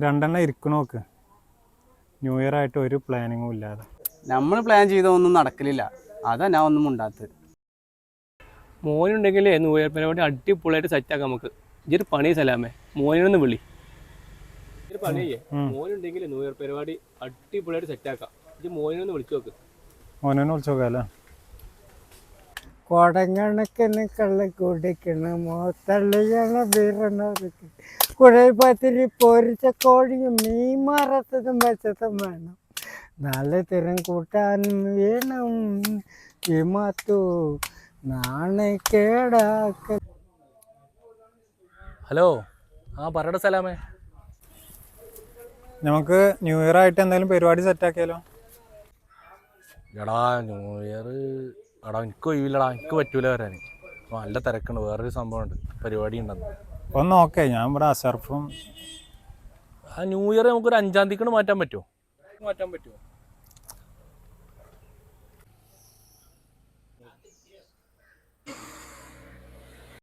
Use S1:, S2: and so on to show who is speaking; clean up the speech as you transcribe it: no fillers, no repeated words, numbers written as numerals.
S1: രണ്ടെണ്ണം ഇരിക്കണോക്ക് new year ആയിട്ട് ഒരു പ്ലാനിങ്ങും ഇല്ലാതെ.
S2: നമ്മൾ പ്ലാൻ ചെയ്തൊന്നും നടക്കലില്ല, അതാ ഞാൻ ഒന്നും ഉണ്ടാത്തത്.
S3: മോനുണ്ടെങ്കിലേ ന്യൂ ഇയർ പരിപാടി അടിപൊളിയായിട്ട് സെറ്റാക്കാം നമുക്ക്. ഇതൊരു പണി സലാമേ, മോനൊന്ന് വിളി. ഒരു പണിയേ, മോനുണ്ടെങ്കിൽ ന്യൂ ഇയർ പരിപാടി അടിപൊളിയായിട്ട് സെറ്റാക്കാം. ഇത് മോനൊന്ന് വിളിച്ചു നോക്ക്.
S1: മോനെ വിളിച്ചു നോക്കാല്ലേ.
S4: കോടങ്കണക്കിന് കള്ള കുടിക്കണ മോത്തള്ളിയാണ് വീറണവർക്ക് കുഴപ്പത്തിൽ പൊരിച്ച കോഴിയും മീൻ മറത്തതും വെച്ചതും വേണം. നല്ല തരം കൂട്ടാനും വേണം. ഇമാത്തു നാണക്കേടാക്ക.
S3: Hello, പറയട Salameh.
S1: നമുക്ക് ന്യൂ ഇയർ ആയിട്ട് എന്തെങ്കിലും പരിപാടി സെറ്റാക്കിയാലോ?
S5: എടാ ന്യൂ ഇയർ എടാ എനിക്ക് ഒഴിവില്ലടാ, എനിക്ക് പറ്റൂല വരാൻ. നല്ല തിരക്കുണ്ട്, വേറൊരു സംഭവമുണ്ട്, പരിപാടി ഉണ്ടെന്ന്.
S1: ഒന്ന് ഓക്കെ, ഞാൻ ഇവിടെ അസർഫും.
S5: ആ ന്യൂ ഇയർ നമുക്കൊരു 5-ാം തീയതിക്ക് മാറ്റാൻ പറ്റുമോ?